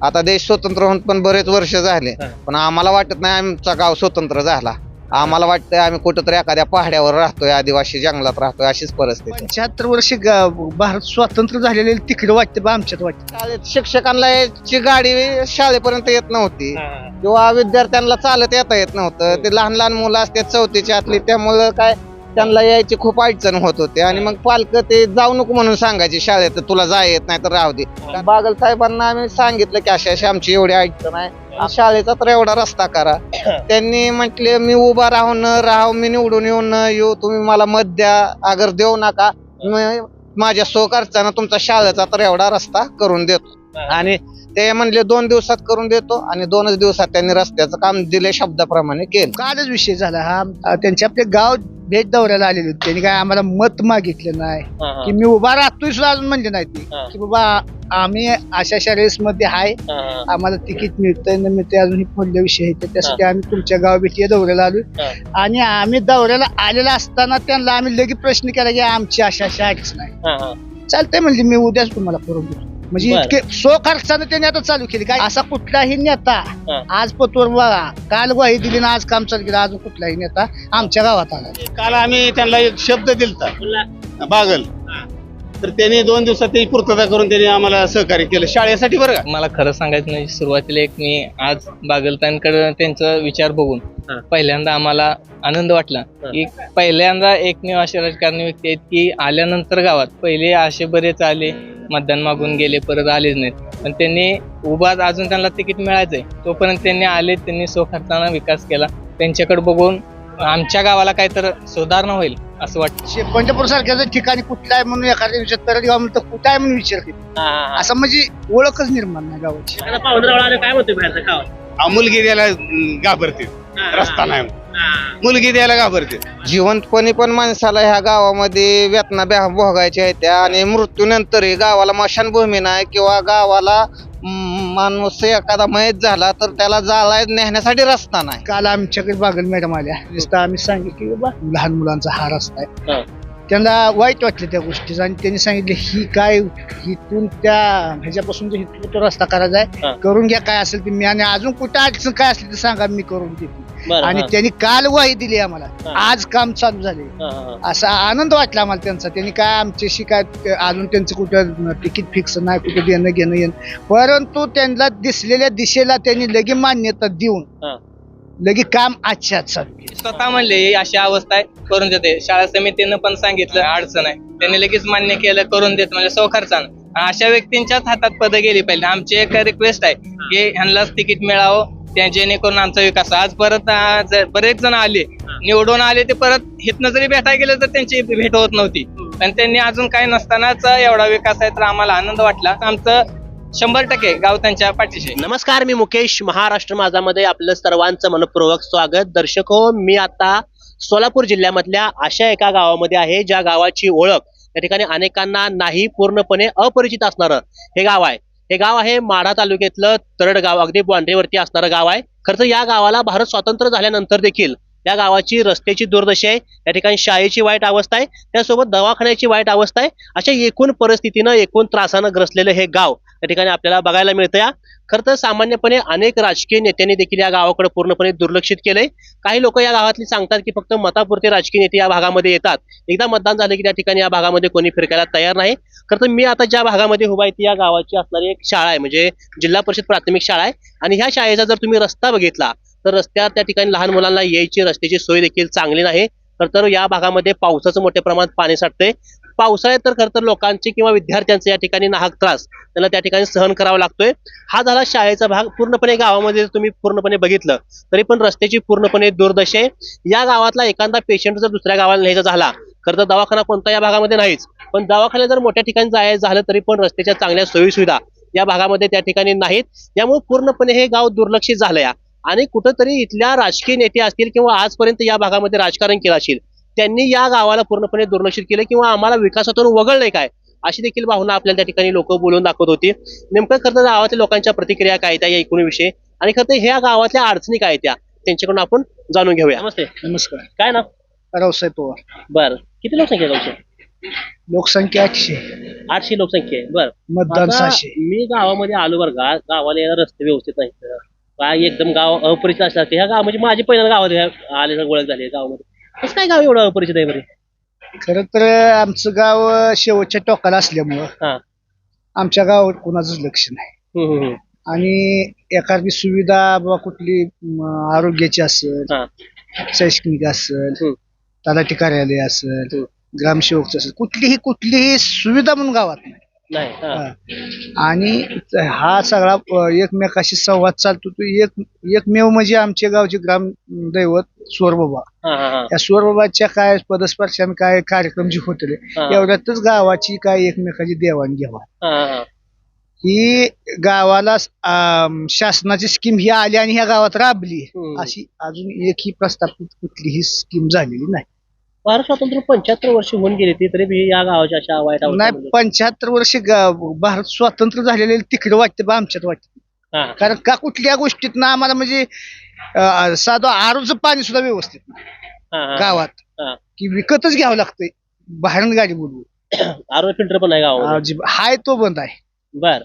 आता देश स्वतंत्र होऊन पण बरेच वर्ष झाले, पण आम्हाला वाटत नाही आमचा गाव स्वतंत्र झाला. आम्हाला वाटतंय आम्ही कुठंतरी एखाद्या पहाड्यावर राहतोय, आदिवासी जंगलात राहतोय, अशीच परिस्थिती. 75 वर्ष भारत स्वतंत्र झालेले तिकडे वाटतं बा आमच्यात वाटतं. शाळेत शिक्षकांना याची गाडी शाळेपर्यंत येत नव्हती किंवा विद्यार्थ्यांना चालत येता येत नव्हतं. ते लहान लहान मुलं असतात 4थीची आतली, त्यामुळं काय त्यांना यायची खूप अडचण होत होती. आणि मग पालक ते जाऊ नको म्हणून सांगायचे शाळेत, तुला जाय येत नाही तर राहू दे. बागल साहेबांना आम्ही सांगितलं की अशी आमची एवढी अडचण आहे, शाळेचा तर एवढा रस्ता करा. त्यांनी म्हटले मी उभा राहून न राहू, मी निवडून येऊन न येऊ, तुम्ही मला मत द्या, अगर देऊ नका, माझ्या स्वखर्चानं तुमचा शाळेचा तर एवढा रस्ता करून देतो. आणि ते म्हणले 2 दिवसात करून देतो, आणि 2च दिवसात त्यांनी रस्त्याचं काम दिले शब्दाप्रमाणे केलं. कालच विषय झाला हा. त्यांचे आपले गाव भेट दौऱ्याला आलेले होते. त्यांनी काय आम्हाला मत मागितलं नाही की मी उभा राहतोय सुद्धा अजून म्हणले नाही ते की बाबा आम्ही अशा रेस मध्ये आहे, आम्हाला तिकीट मिळतंय न मिळतंय अजून ही पुढले विषय आहेत. त्यासाठी आम्ही तुमच्या गाव भेटी दौऱ्याला आलोय. आणि आम्ही दौऱ्याला आलेला असताना त्यांना आम्ही लगेच प्रश्न केला की आमची अशा अडचण आहे. चालतंय म्हणजे मी उद्याच तुम्हाला करून देतो. म्हणजे इतके स्वखर्चानं त्यांनी आता चालू केली. काय असा कुठलाही नेता आज पतवर बघा, काल ग्वाही दिली ना आज काम चालू केलं, अजून कुठलाही नेता आमच्या गावात आला. काल आम्ही त्यांना एक शब्द दिलता बागल, तर त्यांनी 2 दिवसात त्याची पूर्तता करून त्यांनी आम्हाला सहकार्य केलं शाळेसाठी. बरं का, मला खरं सांगायचं नाही, सुरुवातीला एक मी आज बागलतांकडे त्यांचा विचार बघून पहिल्यांदा आम्हाला आनंद वाटला की पहिल्यांदा एकमेव असे राजकारणी व्यक्ती आहेत की आल्यानंतर गावात पहिले असे बरेच आले, मतदान मागून गेले, परत आलेच नाहीत. पण त्यांनी उभा अजून त्यांना तिकीट मिळायचंय तोपर्यंत त्यांनी आले, त्यांनी स्वखर्चानं विकास केला. त्यांच्याकडे बघून आमच्या गावाला काहीतरी सुधारणा होईल असं वाटतं. पंढरपूर सारख्या ठिकाणी कुठला आहे म्हणून एखाद्या विचार तरड गाव म्हणतं कुठं आहे म्हणून विचारते, असं म्हणजे ओळखच निर्माण नाही गावाची. काय म्हणतोय बाहेरचं गावात? मुलगी द्यायला घाबरते, रस्ता नाही मुलगी द्यायला घाबरते. जिवंतपणी पण माणसाला ह्या गावामध्ये वेतना भोगायच्या आहेत त्या, आणि मृत्यूनंतरही गावाला मशानभूमी नाही किंवा गावाला माणूस एखादा मयत झाला तर त्याला जाळाय नेण्यासाठी रस्ता नाही. काल आमच्याकडे बागल मॅडम आल्या, नुसतं आम्ही सांगितलं की बाबा लहान मुलांचा हा रस्ता आहे. त्यांना वाईट वाटलं त्या गोष्टीचं, आणि त्यांनी सांगितले ही काय इथून त्या ह्याच्यापासून तो रस्ता करायचा आहे, करून घ्या काय असेल ते मी, आणि अजून कुठं अडचण काय असेल ते सांगा मी करून देते. आणि त्यांनी काल ग्वाही दिली आम्हाला, आज काम चालू झाले. असा आनंद वाटला आम्हाला त्यांचा. त्यांनी काय आमच्याशी काय अजून त्यांचं कुठं तिकीट फिक्स नाही, कुठं देणं घेणं येणं, परंतु त्यांना दिसलेल्या दिशेला त्यांनी लगे मान्यता देऊन लगे काम आजच्या चालू केलं. स्वतः म्हणले अशी अवस्था आहे करून देते. शाळा समितीनं पण सांगितलं अडचण आहे, त्यांनी लगेच मान्य केलं, करून देत म्हणजे स्वखर्चानं. अशा व्यक्तींच्याच हातात पद गेली पाहिजे. आमची एक रिक्वेस्ट आहे की ह्यांनाच तिकीट मिळावं, त्या जेणेकरून आमचा विकास. आज परत बरेच जण आले, निवडून आले, ते परत हितनं जरी भेटायला गेलं तर त्यांची भेट होत नव्हती, पण त्यांनी अजून काही नसतानाच एवढा विकास आहे, तर आम्हाला आनंद वाटला. आमचं 100% गाव त्यांच्या पाठीशी. नमस्कार, मी मुकेश, महाराष्ट्र माझामध्ये आपलं सर्वांचं मनपूर्वक स्वागत. दर्शक हो, मी आता सोलापूर जिल्ह्यामधल्या अशा एका गावामध्ये आहे ज्या गावाची ओळख त्या ठिकाणी अनेकांना नाही पूर्णपणे अपरिचित असणारं हे गाव आहे. हे गाव आहे माढा तालुक्यातलं तरड गाव, अगदी बाँड्रीवरती असणारं गाव आहे. खरं तर या गावाला भारत स्वतंत्र झाल्यानंतर देखील या गावाची रस्त्याची दुर्दशा आहे, त्या ठिकाणी शाळेची वाईट अवस्था आहे, त्यासोबत दवाखान्याची वाईट अवस्था आहे. अशा एकूण परिस्थितीनं, एकूण त्रासानं ग्रसलेलं हे गाव त्या ठिकाणी आपल्याला बघायला मिळतं. या खरं तर सामान्यपणे अनेक राजकीय नेत्यांनी देखील या गावाकडे पूर्णपणे दुर्लक्षित केलंय. काही लोक या गावातली सांगतात की फक्त मतापुरते राजकीय नेते या भागामध्ये येतात, एकदा मतदान झालं की त्या ठिकाणी या भागामध्ये कोणी फिरकायला तयार नाही. खरं तर मी आता ज्या भागामध्ये उभा आहे ती या गावाची असणारी एक शाळा आहे, म्हणजे जिल्हा परिषद प्राथमिक शाळा आहे. आणि ह्या शाळेचा जर तुम्ही रस्ता बघितला तर रस्त्यात त्या ठिकाणी लहान मुलांना यायची रस्त्याची सोय देखील चांगली नाही. तर या भागामध्ये पावसाचं मोठ्या प्रमाणात पाणी साठतंय. पावसाळ्यात तर खरं तर लोकांचे किंवा विद्यार्थ्यांचे या ठिकाणी नाहक त्रास त्यांना त्या ठिकाणी सहन करावा लागतोय. हा झाला शाळेचा भाग. पूर्णपणे गावामध्ये तुम्ही पूर्णपणे बघितलं तरी पण रस्त्याची पूर्णपणे दुर्दशा आहे. या गावातला एखादा पेशंट जर दुसऱ्या गावाला न्यायचा झाला खरं तर दवाखाना कोणता या भागामध्ये नाहीच, पण दवाखान्यात जर मोठ्या ठिकाणी जायचं झालं तरी पण रस्त्याच्या चांगल्या सोयी सुविधा या भागामध्ये त्या ठिकाणी नाहीत. यामुळे पूर्णपणे हे गाव दुर्लक्षित झालंय. आणि कुठंतरी इथल्या राजकीय नेते असतील किंवा आजपर्यंत या भागामध्ये राजकारण केलं असेल त्यांनी या गावाला पूर्णपणे दुर्लक्षित केलं किंवा आम्हाला विकासातून वगळलंय काय, अशी देखील भावना आपल्याला त्या ठिकाणी लोक बोलून दाखवत होती. नेमकं खरं तर गावातल्या लोकांच्या प्रतिक्रिया काय त्या या एकूण विषय आणि खरं तर ह्या गावातल्या अडचणी काय त्या त्यांच्याकडून आपण जाणून घेऊया. नमस्ते. नमस्कार. काय ना रावसाहेब पवार. बरं, किती लोकसंख्या गावची? लोकसंख्या 800, 800 लोकसंख्या आहे. बर मतदान आता 600. मी गावामध्ये आलो बरं का, गावाला यायला रस्ते व्यवस्थित नाहीत, काय एकदम गाव अपरिचित असतात ह्या गाव, म्हणजे माझी पहिल्यांदा गावात आले ओळख झाली गावामध्ये. कसं काय गाव एवढं अपरिचित आहे बरे? खरं तर आमचं गाव शेवटच्या टोकाला असल्यामुळं हा. आमच्या गावात कोणाचंच लक्ष नाही. हम्म, हम्म, आणि एखादी सुविधा बाबा कुठली आरोग्याची असेल, हा. शैक्षणिक असेल, हम्म. तलाठी कार्यालय असेल, हम्म. ग्रामसेवकचं असेल, कुठलीही सुविधा म्हणून गावात नाही. नाही. हा. आणि हा सगळा एकमेकाशी संवाद चालतो तो एकमेव म्हणजे आमच्या गावचे ग्रामदैवत स्वरबाबा. हा, हा, हा. त्या स्वरबाबाच्या काय पदस्पर्शाने काय कार्यक्रम जे होते हा. एवढ्यातच गावाची काय एकमेकाची देवाणघेवाण हा, हा, हा. ही गावाला शासनाची स्कीम ही आली आणि ह्या गावात राबली हम्म. अशी अजून एकही प्रस्थापित कुठलीही स्कीम झालेली नाही. भारत स्वातंत्र्य 75 वर्ष होऊन गेली ती तरी बी या गावाच्या अशा वाईट नाही अवस्था 75 वर्ष भारत स्वतंत्र झालेले तिकडे वाटतं बा आमच्यात वाटतं. हा. कारण का कुठल्या गोष्टीत ना आम्हाला म्हणजे साधं आरोचं पाणी सुद्धा व्यवस्थित नाही हा, हा. गावात, हा. की विकतच घ्यावं लागतंय बाहेरून गाडी बोलवून. आरो फिल्टर पण आहे गावामध्ये. हाय तो बंद आहे, बर.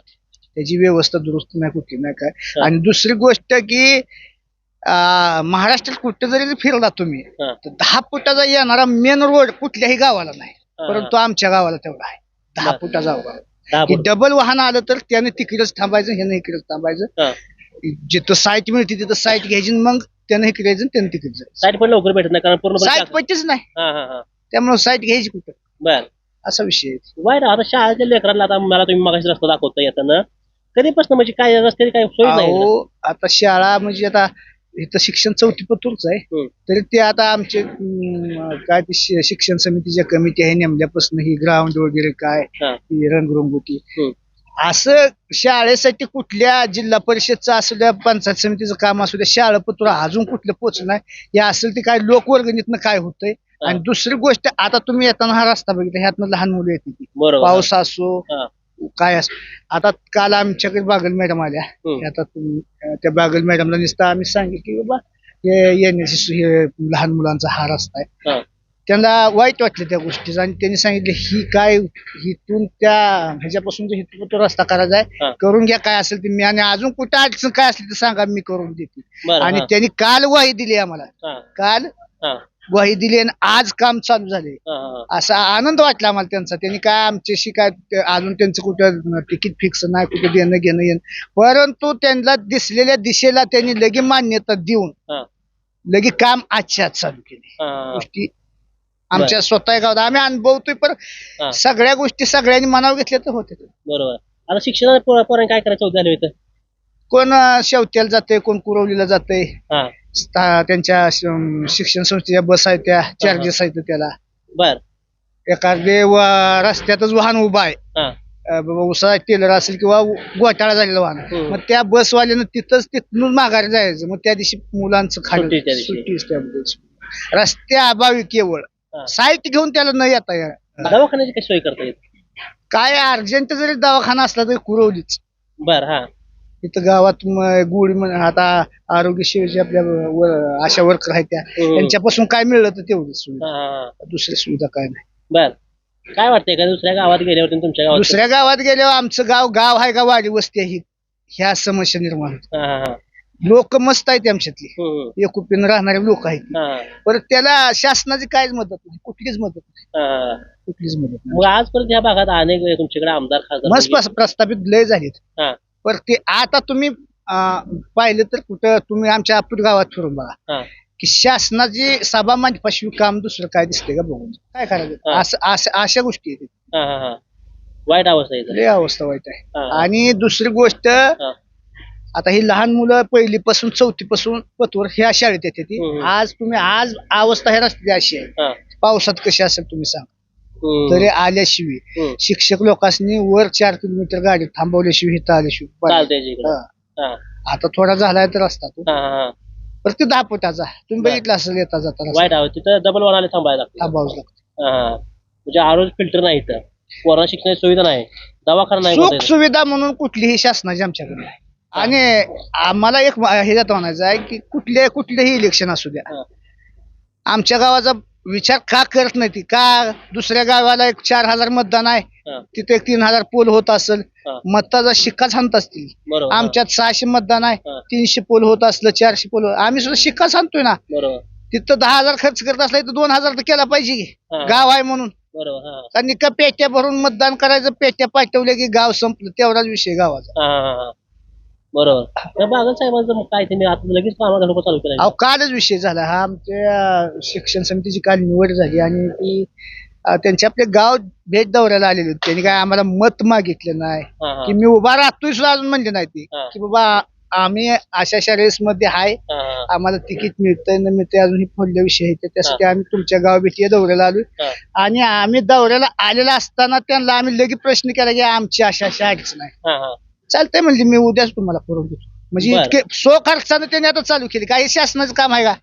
त्याची व्यवस्था दुरुस्त नाही कुठली नाही काय. हा. आणि दुसरी गोष्ट की महाराष्ट्रात कुठे जरी फिरला तुम्ही हा. तर 10 फुटाचा येणारा मेन रोड कुठल्याही गावाला नाही, हा. परंतु आमच्या गावाला तेवढा आहे 10 बर. फुटाचा रोड. 10 की फूट. डबल वाहन आलं तर त्याने तिकडेच थांबायचं, ह्याने इकडेच थांबायचं. हा. जिथं साईट मिळते तिथं साईट घ्यायची, मग त्यानं इकडे यायचं त्यानं तिकडे जायचं. साईट पण लवकर भेटत नाही कारण पूर्ण साईट पट्टीच नाही, हा, हा, हा. त्यामुळे साईट घ्यायची कुठं बर. असा विषय आहे. वाईट आता शाळेच्या लेकरांना आता मला तुम्ही मगाशी रस्ता दाखवता येताना कधीपासून म्हणजे काय रस्त्याची काय सोय नाही ना? अहो आता शाळा म्हणजे आता इथं शिक्षण 4थी पतूरच आहे, हम्म. तरी ते आता आमचे काय ते शिक्षण समितीच्या कमिटी आहे नेमल्यापासून ही ग्राउंड वगैरे काय हा. ही रंगरंगोटी हम्म. असं शाळेसाठी कुठल्या जिल्हा परिषदचं असू द्या, पंचायत समितीचं काम असू द्या, शाळापत्र अजून कुठलं पोचलं नाही. हे असेल ते काय लोकवर्गणीतनं काय होतंय. हा. आणि दुसरी गोष्ट आता तुम्ही येताना हा रस्ता बघितला, ह्यातनं लहान मुलं येते ती, बरोबर. पाऊस असो हा. काय असो. आता काल आमच्याकडे बागल मॅडम आल्या, हम्म. आता त्या बागल मॅडमला नुसतं आम्ही सांगितलं की बाबा हे येण्याची हे लहान मुलांचा हा रस्ता आहे. हा. त्यांना वाईट वाटलं त्या गोष्टीचं आणि त्यांनी सांगितलं ही काय हिथून त्या ह्याच्यापासून जो हिथून तो रस्ता करायचा हा. आहे, करून घ्या काय असेल ते मी, आणि अजून कुठं अडचण काय असली तर सांगा मी करून देते. बरं. आणि हा. त्यांनी काल ग्वाही दिली आम्हाला, हा. काल हा. ग्वाही दिली आणि आज काम चालू झाले. हा. हा. असा आनंद वाटला आम्हाला त्यांचा. त्यांनी काय आमच्याशी काय अजून त्यांचं कुठं तिकीट फिक्स नाही, कुठं देणं घेणं येणं, परंतु त्यांना दिसलेल्या दिशेला त्यांनी लगे मान्यता देऊन हा. लगे काम आजच्या आज चालू केले. हा. गोष्टी आमच्या स्वतः गावात आम्ही अनुभवतोय, पण हा. सगळ्या गोष्टी सगळ्यांनी मनावर घेतल्या तर होते. बरोबर. आता शिक्षणात पोरांनी काय करायचं झालं होतं? कोण शेवट्याला जाते, कोण कुरवलीला जाते, हा. त्यांच्या शिक्षण संस्थेच्या बस आहेत त्या चार्जेस आहेत त्याला. बर. एखादे रस्त्यातच वाहन उभा आहे, हा. बाबा उसाळा टेलर असेल किंवा घोटाळा झालेला वाहन, हम्म. मग त्या बसवाल्यानं तिथून माघारी जायचं. मग त्या दिवशी मुलांचं सुट्टी त्या दिवशी. सुट्टीच त्या दिवशी. रस्त्या अभावी केवळ हा. साईट घेऊन त्याला न येता येणार. दवाखान्याची काही सोय करता येत? काय अर्जंट जरी दवाखाना असला तरी कुरवलीच. बर. हा. इथं गावात गुढी आता आरोग्य सेवेचे आपल्या आशा वर्कर आहेत त्या, हम्म. त्यांच्यापासून काय मिळलं तर तेवढी सुविधा, हा. हा. दुसरी सुविधा काय नाही. बर. काय वाटतंय का दुसऱ्या गावात गेल्यावर तुमच्या गावात? दुसऱ्या गावात गेल्यावर आमचं गाव आहे का वाडी वस्ती आहे, ह्या समस्या निर्माण होतात. हा. हा. लोक मस्त आहेत आमच्यातली, हम्म. एकुपीनं राहणारे लोक आहेत, हा. परत त्याला शासनाची काहीच मदत नाही, कुठलीच मदत नाही, हा. कुठलीच मदत नाही. मग आजपर्यंत या भागात अनेक तुमच्याकडे आमदार खासदार मस्त प्रस्थापित लय झालेत. हा. पर ते आता तुम्ही पाहिलं तर कुठं तुम्ही आमच्या अपूर गावात फिरून बघा, हा. की शासनाची सभा मांडपाशी काम दुसरं काय दिसतंय का बघून काय करायचं. हा. अशा गोष्टी आहेत. हा. हा. हा. वाईट अवस्था आहे इथं. लय अवस्था वाईट आहे. हा. आणि दुसरी गोष्ट, हा. आता ही लहान मुलं 1ली पासून 4थी पासून पतवर ह्या शाळेत येते ती. हम्म. आज अवस्था ह्या रस्त्याची अशी आहे, हा. पावसात कशी असेल तुम्ही सांगा. हम्म. तरी आल्याशिवाय हम्म. शिक्षक लोकांनी वर 4 किलोमीटर गाडी थांबवल्याशिवाय इथं आल्याशिवाय चालतंय जिकडं. हा. हा. आता थोडा झालाय तर रस्ता तो, हा. हा. पण ते 10 फुटाचा तुम्ही बर. बघितलं असेल येता जाता रस्ता वाईट अवस्था तिथं डबल वाहनाला थांबायला लागतं. थांबावंच लागतं. हा. म्हणजे आरोग्य फिल्टर नाही इथं, कोरोना शिक्षणाची सुविधा नाही, दवाखाना नाही सुख कोणता इथं. सुविधा म्हणून कुठलीही शासनाची आमच्याकडे नाही. आणि आम्हाला एक ह्याच्यात म्हणायचं आहे की कुठल्याही इलेक्शन असू द्या, हा. आमच्या गावाचा विचार का करत नाही ती का दुसऱ्या गावाला एक 4,000 मतदान आहे हा. तिथे एक 3,000 पोल होत असेल हा. मताचा शिक्का छानत असतील बरोबर हा. आमच्यात 600 मतदान आहे हा. 300 पोल होत असलं 400 पोल आम्ही सुद्धा शिक्का सांगतोय ना बरोबर तिथं 10,000 खर्च करत असला तर 2,000 तर केला पाहिजे की. हा. गाव आहे म्हणून बरोबर हा. आणि का पेट्या भरून मतदान करायचं पेट्या पाठवल्या की गाव संपलं तेवढाच विषय गावाचा हा, हा, हा. बरोबर त्या बागल साहेबांचं मग काय त्यांनी आता लगेच कामाला लोक चालू केलं अहो कालच विषय झाला हा आमच्या शिक्षण समितीची काल निवड झाली आणि ती त्यांचे आपले गाव भेट दौऱ्याला आलेले होते त्यांनी काय आम्हाला मत मागितलं नाही की मी उभा राहतोय सुद्धा अजून म्हणले नाही ती हा. की बाबा आम्ही अशा रेस मध्ये आहे आम्हाला तिकीट मिळतंय न मिळतंय अजून ही पुढले विषय आहेत त्यासाठी आम्ही तुमच्या गाव भेटी दौऱ्याला आलोय हा. आणि आम्ही दौऱ्याला आलेला असताना त्यांना आम्ही लगेच प्रश्न केला की आमची अशा अडचण आहे चालतंय म्हणजे मी उद्याच तुम्हाला करून देतो म्हणजे बरं. इतके सो खर्चानं त्यांनी आता चालू केली काही शासनाचं काम आहे का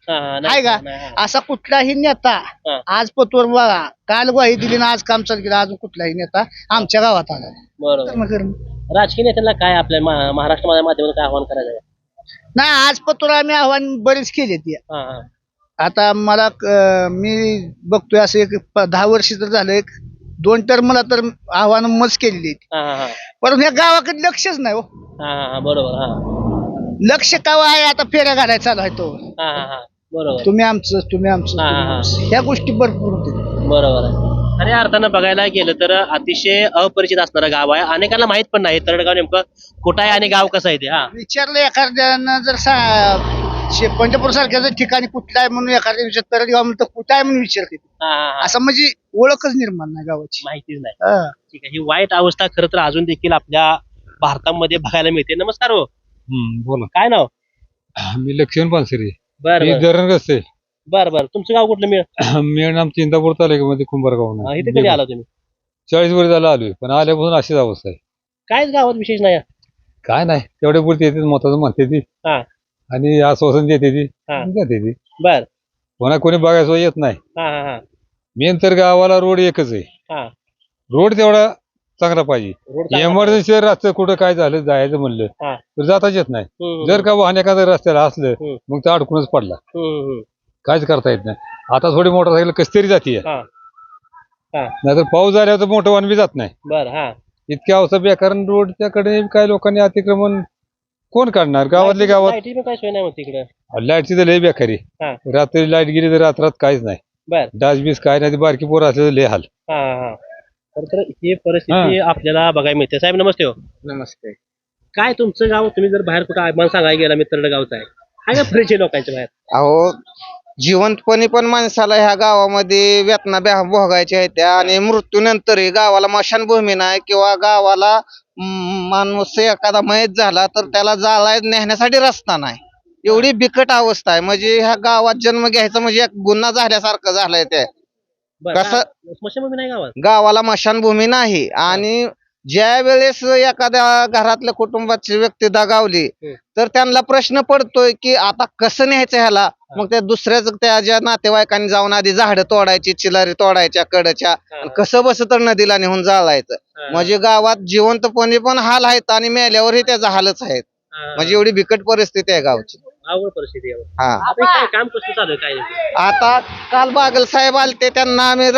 आहे का असा कुठलाही नेता हा. आज पतवर बघा काल ग्वाही दिली ना आज काम चालू केलं अजून कुठलाही नेता आमच्या गावात आला नाही. बरोबर मग करणं. राजकीय नेत्यांना काय आपल्या महाराष्ट्र माध्यमातून काय आव्हान करायचं आहे? नाही आज पतवर आम्ही आव्हान बरेच केले ती हा, हा. आता मला मी बघतोय असं एक 10 वर्ष तर झालं एक 2 टर्मला तर आव्हान मच केलेली आहेत. हा, हा, हा. परंतु या गावाकडे लक्षच नाही हो हा, हा, हा. बरोबर हा. लक्ष का आहे आता फेऱ्या घालायला चालू आहे तो हा, हा, हा. बरोबर तुम्ही आमचं तुम्ही हा, हा, हा. आमचं ह्या गोष्टी भरपूर होते बरोबर आहे खऱ्या अर्थानं बघायला गेलं तर अतिशय अपरिचित असणारं गाव आहे अनेकांना माहित पण नाही तरडगाव नेमकं कुठं आहे आणि गाव कसं आहे ते हा विचारलं एखाद्यानं जर पंढरपूर सारख्या जर ठिकाणी कुठलं आहे म्हणून एखाद्या विचार तरड गाव म्हणतं कुठं आहे म्हणून विचारते हा, हा, हा. असं म्हणजे ओळखच निर्माण नाही गावाची माहितीच नाही हा. ठीक आहे ही वाईट अवस्था खरं तर अजून देखील आपल्या भारतामध्ये बघायला मिळते नमस्कार हो बोला काय नाव मी लक्ष्मण पानसरे बर मी बर धरण रस्ते बर बर तुमचं गाव कुठलं मिळ मी नाम चिंतापूर तालुक्यामध्ये कुंभारगाव इथे कधी आला तुम्ही 40 वर्ष झालं आलोय पण आल्यापासून अशीच अवस्था आहे कायच गावात विशेष नाही काय नाही तेवढे पुरती येते मताचं म्हणते ती हा. आणि आश्वासन देते ती हा. जाते ती बर कोणा कोणी बघायचं येत नाही हा हा हा मेन तर गावाला रोड एकच आहे हा रोड तेवढा चांगला पाहिजे रोड चांगला इमर्जन्सी रस्ते कुठं काय झालं जायचं म्हणलं हा. तर जाताच येत नाही हम्म, जर का वाहन एखाद्या रस्त्याला असलं हम्म. मग तर अडकूनच पडला हम्म, हम्म. काहीच करता येत नाही आता थोडी मोटरसायकल कशी तरी जाते हा हा नाहीतर पाऊस झाल्यावर तर मोठं वाहन बी जात नाही बर हा इतकी अवस्था बेकार रोडच्याकडे काय लोकांनी अतिक्रमण कोण काढणार गावातले गावात लाईटी पण काय सोय नाही मग तिकडे लाईटची तर लय बेकारी हा. रात्री लाईट गेली तर रात्रात काहीच नाही बर डास बीस काय नाही ते बारकी पोरं असले तर लय हाल हा हा खरं तर ही परिस्थिती आपल्याला बघायला मिळते साहेब नमस्ते हो नमस्ते. काय तुमचं गाव तुम्ही जर बाहेर कुठं आगमन सांगायला गेला मित्र गावचा आहे काय परिचय लोकांच्या बाहेर अहो जिवंतपणी पण माणसाला ह्या गावामध्ये वेतना भोगायच्या आहेत त्या आणि मृत्यूनंतरही गावाला मशानभूमी नाही किंवा गावाला माणूस एखादा मयत झाला तर त्याला जाळाय नेण्यासाठी रस्ता नाही एवढी बिकट अवस्था आहे म्हणजे ह्या गावात जन्म घ्यायचा म्हणजे एक गुन्हा झाल्यासारखं झालंय ते कसं स्मशानभूमी नाही गावात गावाला मशानभूमी नाही आणि ज्या वेळेस एखाद्या घरातल्या कुटुंबाची व्यक्ती दगावली तर त्यांना प्रश्न पडतोय की आता कसं न्यायचं ह्याला मग त्या दुसऱ्याच त्या ज्या नातेवाईकांनी जाऊन आधी झाडं तोडायची चिलारी तोडायच्या कडच्या कसं बस तर नदीला नेऊन जाळायचं म्हणजे गावात जिवंतपणे पण हाल आहेत आणि मेल्यावरही त्याचा हालच आहेत म्हणजे एवढी बिकट परिस्थिती आहे गावची आवड परिस्थिती आहे हा आता काय काम कसं चालू आहे काय आता काल बागल साहेब आलते त्यांना आम्ही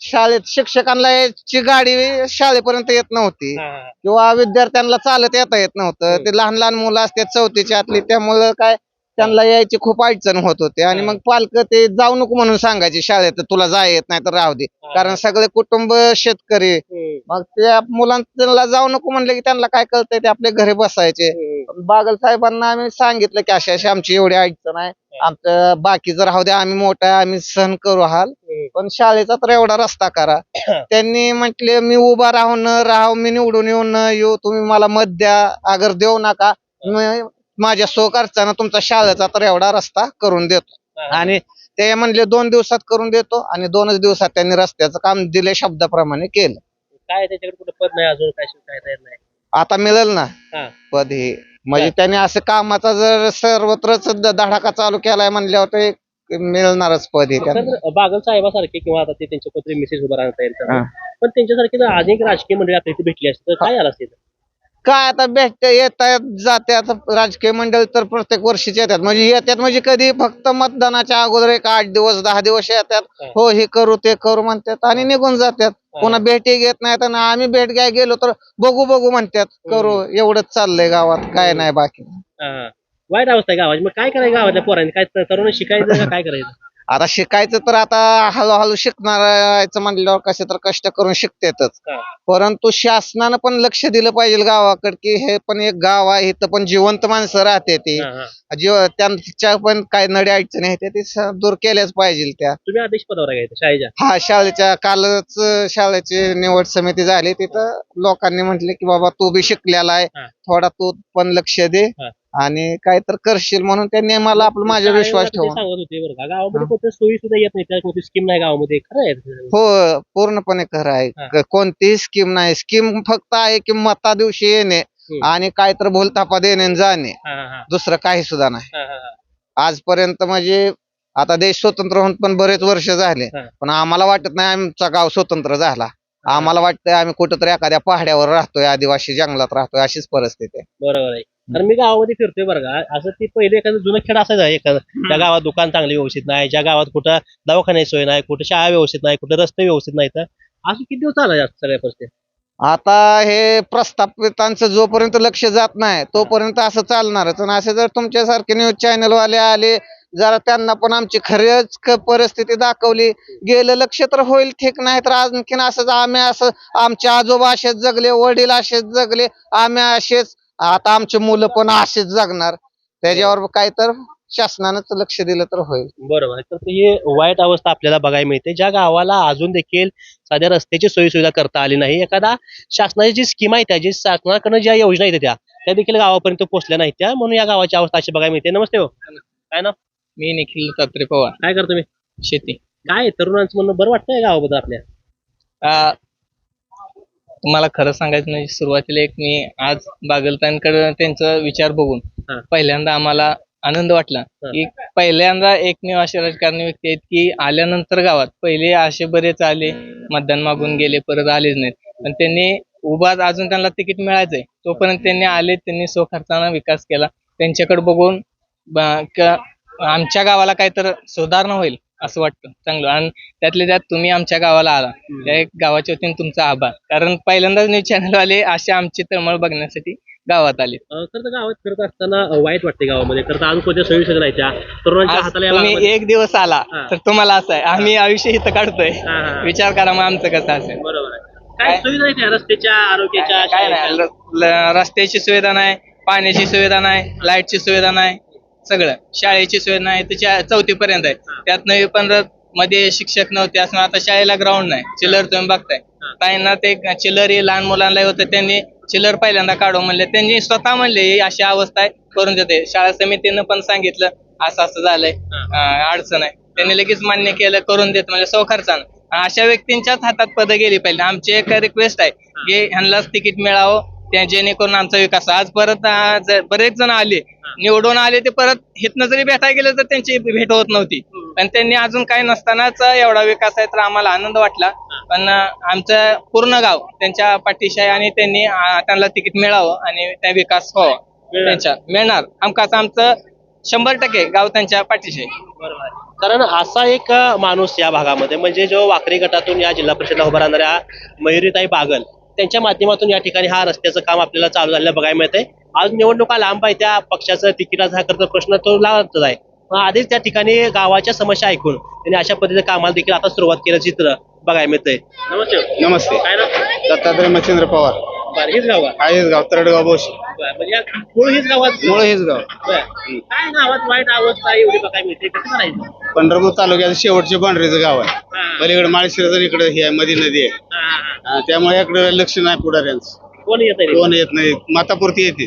शाळेत शिक्षकांना याची गाडी शाळेपर्यंत येत नव्हती किंवा विद्यार्थ्यांना चालत येत नव्हतं ते लहान लहान मुलं असतात 4थीच्या आतली त्यामुळं काय त्यांना यायची खूप अडचण होत होती आणि मग पालक ते जाऊ नको म्हणून सांगायचे शाळेत तुला जाय येत नाही तर राहू दे कारण सगळे कुटुंब शेतकरी मग त्या मुलांना जाऊ नको म्हणले की त्यांना काय कळतंय ते आपल्या घरी बसायचे बागल साहेबांना आम्ही सांगितलं की अशी आमची एवढी अडचण आहे आमचं बाकीचं राहू द्या आम्ही मोठा आहे आम्ही सहन करू हाल पण शाळेचा तर एवढा रस्ता करा त्यांनी म्हटले मी उभा राहून न राहू मी निवडून येऊन न येऊ तुम्ही मला मत द्या अगर देऊ नका माझ्या स्वखर्चानं तुमचा शाळेचा तर एवढा रस्ता करून देतो आणि ते म्हणले 2 दिवसात करून देतो आणि 2च दिवसात त्यांनी रस्त्याचं काम दिले शब्दाप्रमाणे केलं काय त्याच्याकडे कुठं पद नाही अजून काय तयार नाही आता मिळेल ना पद हे म्हणजे त्यांनी असं कामाचा जर सर्वत्रच धडाका चालू केलाय म्हणल्यावर ते मिळणारच पद हे बागल साहेबासारखे किंवा आता ते त्यांच्या पत्रे मिसेस उभा राहता येईल पण त्यांच्यासारखे जर अनेक राजकीय मंडळी आपल्या इथे भेटली असते तर काय आलं असते काय आता भेट येतात जात्यात राजकीय मंडळ तर प्रत्येक वर्षीच येतात म्हणजे कधी फक्त मतदानाच्या अगोदर एक 8 दिवस 10 दिवस येतात हो हे करू ते करू म्हणतात आणि निघून जातात पुन्हा भेटी घेत नाहीत आणि आम्ही भेट घ्याय गेलो तर बघू म्हणतात करू एवढंच चाललंय गावात काय नाही बाकी वाईट अवस्था आहे गावाची. मग काय करायचं गावातल्या पोरांनी? काय तरुण शिकायचं का काय करायचं? आता शिकायचं तर आता हळूहळू शिकणारायचं म्हणल्यावर कसे तर कष्ट करून शिकतेतच परंतु शासनानं पण लक्ष दिलं पाहिजे गावाकडे की हे पण एक गाव आहे इथं पण जिवंत माणसं राहते ती त्यांच्या पण काय नडी अडचणी आहेत ते दूर केल्याच पाहिजे त्या. तुम्ही अध्यक्ष पदावर आहे का शाळेच्या? हा शाळेच्या कालच शाळेची निवड समिती झाली तिथं लोकांनी म्हटले की बाबा तू बी शिकलेला आहे थोडा तू पण लक्ष दे आणि काय तर करशील म्हणून त्यांनी मला आपला माझा विश्वास ठेवून सांगत होते बरं का. गावामध्ये कोणत्या सोयी सुद्धा येत नाही, त्या कोणती स्कीम नाही गावामध्ये. खरं आहे? हो पूर्णपणे खरं आहे कोणतीही स्कीम नाही स्कीम फक्त आहे की मता दिवशी येणे आणि काय तर भूलथापा देणे आणि जाणे दुसरं काही सुद्धा नाही आजपर्यंत म्हणजे आता देश स्वतंत्र होऊन पण बरेच वर्ष झाले पण आम्हाला वाटत नाही आमचा गाव स्वतंत्र झाला आम्हाला वाटतंय आम्ही कुठंतरी एखाद्या पहाड्यावर राहतोय आदिवासी जंगलात राहतोय अशीच परिस्थिती आहे. बरोबर आहे. तर मी गावामध्ये फिरतोय बरं का असं ती पहिले एखादं जुनं खेळ असायचं एखादं त्या गावात दुकान चांगली व्यवस्थित नाही ज्या गावात कुठं दवाखान्याची सोय नाही कुठं शाळा व्यवस्थित नाही कुठं रस्ते व्यवस्थित नाही तर असं किती दिवस चालू सगळ्या परिस्थिती. आता हे प्रस्थापितांचं जोपर्यंत लक्ष जात नाही तोपर्यंत असं चालणारच आणि असे जर तुमच्यासारखे न्यूज चॅनल वाले आले जरा त्यांना पण आमची खरंच परिस्थिती दाखवली गेलं लक्ष तर होईल ठीक नाही तर आणखीन असंच आम्ही असं आमचे आजोबा असेच जगले वडील असेच जगले आम्ही असेच आता आमचे मुलं पण असेच जगणार त्याच्यावर काय तर शासनानंच लक्ष दिलं तर होईल. बरोबर. तर ही वाईट अवस्था आपल्याला बघायला मिळते ज्या गावाला अजून देखील साध्या रस्त्याची सोयी सुविधा करता आली नाही एखादा शासनाची जी स्कीम आहे त्या जी शासनाकडून ज्या योजना आहेत त्या देखील गावापर्यंत पोहोचल्या नाहीत त्या म्हणून या गावाची अवस्था अशी बघायला मिळते. नमस्ते हो. काय ना मी निखिल दत्तात्रय पवार. काय करतो मी? शेती. काय तरुणांचं म्हणणं बरं वाटतंय गावाबद्दल आपल्या? तुम्हाला खरं सांगायचं म्हणजे सुरुवातीला एक मी आज बागलतांकडे त्यांचा विचार बघून पहिल्यांदा आम्हाला आनंद वाटला की पहिल्यांदा एकमेव असे राजकारणी व्यक्ती आहेत की आल्यानंतर गावात पहिले असे बरेच आले मतदान मागून गेले परत आलेच नाहीत पण त्यांनी उभा अजून त्यांना तिकीट मिळायचंय तोपर्यंत त्यांनी आले त्यांनी स्वखर्चाने विकास केला त्यांच्याकडे बघून आमच्या गावाला काहीतरी सुधारणा होईल असं वाटतं चांगलं आणि त्यातल्या त्यात तुम्ही आमच्या गावाला आला त्या गावाच्या वतीने तुमचा आभार कारण पहिल्यांदाच न्यूज चॅनल वाले असे आमची तळमळ बघण्यासाठी गावात आले. तर गावात करत असताना वाईट वाटते गावामध्ये करता अजून कोणत्या सोयी सुविधा नाही त्या तरुणांच्या हाताला तुम्ही एक दिवस आला तर तुम्हाला असं आहे आम्ही आयुष्य इथं काढतोय विचार करा मग आमचं कसं असेल. बरोबर आहे. काय सुविधा नाही रस्त्याच्या आरोग्याच्या काय नाही रस्त्याची सुविधा नाही पाण्याची सुविधा नाही लाईटची सुविधा नाही सगळं शाळेची सुविधा नाही त्याच्या 4थी पर्यंत आहे त्यात 9वी-15 मध्ये शिक्षक नव्हते असं आता शाळेला ग्राउंड नाही चिल्लर तुम्ही बघताय ताईंना ते चिल्लर लहान मुलांना होतं त्यांनी चिल्लर पहिल्यांदा काढू म्हणले त्यांनी स्वतः म्हणले अशी अवस्था आहे करून देते शाळा समितीनं पण सांगितलं असं झालंय अडचण आहे त्यांनी लगेच मान्य केलं करून देत म्हणजे स्वखर्चानं अशा व्यक्तींच्याच हातात पदं गेली पाहिजे आमची एक रिक्वेस्ट आहे की ह्यांनाच तिकीट मिळावं त्या जेणेकरून आमचा विकास आज परत बरेच जण आले निवडून आले ते परत हितनं जरी भेटायला गेलं तर त्यांची भेट होत नव्हती पण त्यांनी अजून काही नसतानाच एवढा विकास आहे तर आम्हाला आनंद वाटला पण आमचं पूर्ण गाव त्यांच्या पाठीशी आहे आणि त्यांना तिकीट मिळावं आणि त्या विकास व्हावा त्यांच्या मिळणार आमचं 100% गाव त्यांच्या पाठीशी आहे. कारण असा एक माणूस या भागामध्ये म्हणजे जो वाकरी गटातून या जिल्हा परिषदला उभा राहणाऱ्या मयुरीताई बागल त्यांच्या माध्यमातून या ठिकाणी हा रस्त्याचं काम आपल्याला चालू झालेलं बघायला मिळतंय. आज निवडणुका लांब आहे त्या पक्षाचं तिकिटाचा करता प्रश्न तो लावतच आहे आधीच त्या ठिकाणी गावाच्या समस्या ऐकून त्यांनी अशा पद्धतीच्या कामाला देखील आता सुरुवात केलं चित्र बघायला मिळतंय. नमस्ते. नमस्ते. काय ना दत्तात्रय मच्छिंद्र पवार. हेच गाव हेच गाव तरडगाव बोशी म्हणजे मूळ हेच गावात मूळ हेच गाव. काय गावात वाईट अवस्था एवढी बघायला मिळते कसं करायचं? पंढरपूर तालुक्याचं शेवटचे बांढरीचं गाव आहे पलीकडे माळशिरस इकडे ही आहे मधी नदी आहे त्यामुळे इकडे लक्ष नाही पुढाऱ्यांचं कोण येत नाही मातापुरती येते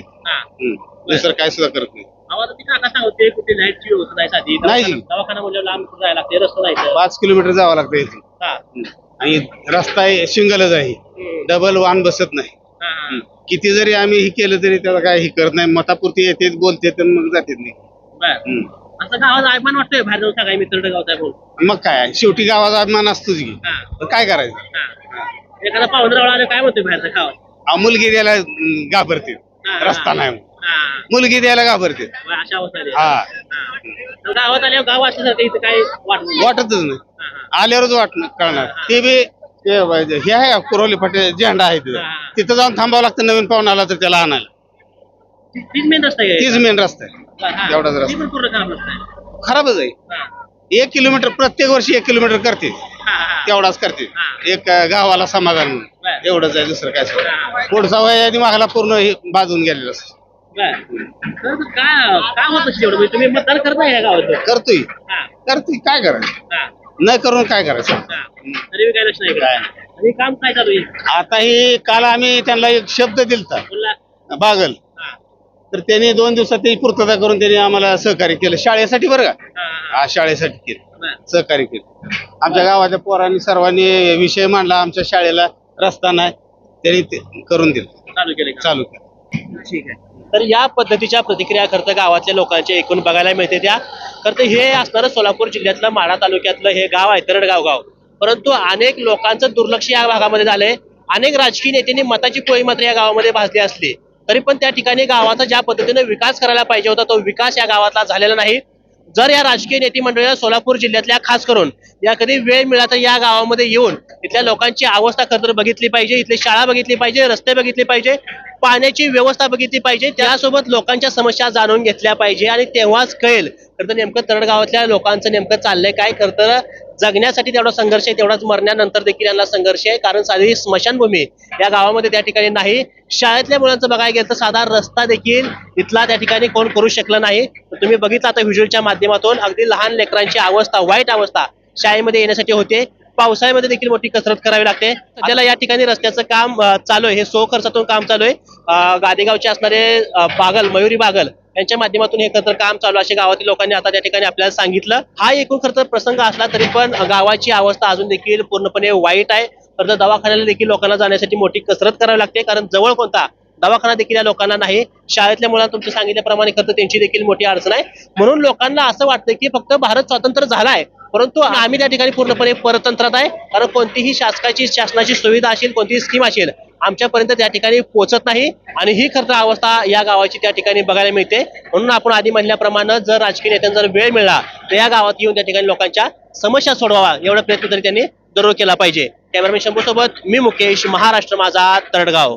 दुसरं काय सुद्धा करत नाही. काका सांगते कुठे लाईटची व्यवस्था नाही साधी नाही. दवाखाना म्हणजे लांब जायला लागते रस्ता जायचं 5 किलोमीटर जावं लागतं इथून आणि रस्ता सिंगलच आहे डबल वाहन बसत नाही किती जरी आम्ही हे केलं तरी त्याला काय हे करत नाही मतापुरती येते बोलते तर मग जाते नाही. असं गावाचा अभिमान वाटतोय बाहेर जाऊन सांगाय मित्र गावचा आहे मग काय शेवटी गावाचा अभिमान असतोच की काय करायचं. एखादा पाहुणरावळा आलं काय म्हणतोय बाहेरचा गावात मुलगी द्यायला घाबरते, रस्ता नाही म्हणून. मुलगी द्यायला घाबरते. अशा अवस्था आहे. हा तर गावात आल्यावर गाव असल्यासारखं इथं काय वाटत वाटतच नाही, आल्यावरच कळणार. ते बी हे आहे कुरोली फाटे झेंडा आहे तिथं जाऊन थांबावं लागतं. नवीन पाहुणा आला तर त्याला आणायला. तीच मेन रस्ता आहे. तीच मेन रस्ता आहे. एवढाच रस्ता. ती पण पूर्ण खराब रस्ता आहे. खराबच आहे. 1 किलोमीटर प्रत्येक वर्षी 1 किलोमीटर करते, तेवढाच करते. एक गावाला समाधान म्हणून. एवढंच आहे, दुसरं काय. पुढचा वय आणि मागाला पूर्ण हे बाजून गेलेलं असतं. तर काय होत असेल एवढं म्हणजे तुम्ही मतदान करताय या गावात? करतोय काय करायचं, न करून काय करायचं. तरी काय लक्ष नाही करत. आणि काम काय चालू आहे? आता ही काल आम्ही त्यांना एक शब्द दिलता बोलला. बागल, तर त्यांनी 2 दिवसात त्याची पूर्तता करून त्यांनी आम्हाला सहकार्य केलं. शाळेसाठी बरं का, हा शाळेसाठी केलं, सहकार्य केलं. आमच्या गावाच्या पोरांनी सर्वांनी विषय मांडला. आमच्या शाळेला रस्ता नाही, त्यांनी ते करून दिलं, चालू केलं. चालू केलं. ठीक आहे. तर या पद्धतीच्या प्रतिक्रिया खरं गावातल्या लोकांच्या एकूण बघायला मिळते. त्या खरं हे असणारं सोलापूर जिल्ह्यातलं माढा तालुक्यातलं हे गाव आहे, तरडगाव गाव. परंतु अनेक लोकांचं दुर्लक्ष या भागामध्ये झालंय. अनेक राजकीय नेत्यांनी मताची पोळी मात्र या गावामध्ये भाजली असली तरी पण त्या ठिकाणी गावाचा ज्या पद्धतीने विकास करायला पाहिजे होता तो विकास या गावातला झालेला नाही. जर या राजकीय नेते मंडळीला सोलापूर जिल्ह्यातल्या खास करून या कधी वेळ मिळाला तर या गावामध्ये येऊन इथल्या लोकांची अवस्था खरं तर बघितली पाहिजे, इथली शाळा बघितली पाहिजे, रस्ते बघितले पाहिजे, पाण्याची व्यवस्था बघितली पाहिजे, त्यासोबत लोकांच्या समस्या जाणून घेतल्या पाहिजे. आणि तेव्हाच कळेल खरं तर नेमकं तरडगावातल्या लोकांचं नेमकं चाललंय काय. खरं तर जगण्यासाठी तेवढा संघर्ष आहे, तेवढाच मरण्यानंतर देखील यांना संघर्ष आहे. कारण साधी स्मशानभूमी या गावामध्ये त्या ठिकाणी नाही. शाळेतल्या मुलांचं बघायला गेलं तर साधा रस्ता देखील इथला त्या ठिकाणी कोण करू शकलं नाही. तुम्ही बघितलं आता व्हिज्युअलच्या माध्यमातून अगदी लहान लेकरांची अवस्था, वाईट अवस्था शाळेमध्ये येण्यासाठी होते. पावसाळ्यामध्ये देखील मोठी कसरत करावी लागते. सध्याला या ठिकाणी रस्त्याचं काम चालू आहे, हे सो खर्चातून काम चालू आहे. गादेगावचे असणारे बागल, मयुरी बागल यांच्या माध्यमातून हे खरं काम चालू असे गावातील लोकांनी आता त्या ठिकाणी आपल्याला सांगितलं. हा एकूण खरं तर प्रसंग असला तरी पण गावाची अवस्था अजून देखील पूर्णपणे वाईट आहे. खरं तर दवाखान्याला देखील लोकांना जाण्यासाठी मोठी कसरत करावी लागते, कारण जवळ कोणता दवाखाना देखील या लोकांना नाही. शाळेतल्या मुलांना तुमचं सांगितल्याप्रमाणे खरं तर त्यांची देखील मोठी अडचण आहे. म्हणून लोकांना असं वाटतं की फक्त भारत स्वतंत्र झालाय परंतु आम्ही त्या ठिकाणी पूर्णपणे परतंत्रात आहे. कारण कोणतीही शासनाची सुविधा असेल, कोणतीही स्कीम असेल आमच्यापर्यंत त्या ठिकाणी पोहोचत नाही. आणि ही खरं तर अवस्था या गावाची त्या ठिकाणी बघायला मिळते. म्हणून आपण आधी म्हणल्याप्रमाणे जर राजकीय नेत्यांना जर वेळ मिळाला तर या गावात येऊन त्या ठिकाणी लोकांच्या समस्या सोडवावा एवढा प्रयत्न तरी त्यांनी दररोज केला पाहिजे. कॅमेरामॅन शंभू सोबत मी मुकेश, महाराष्ट्र माझा, तरडगाव.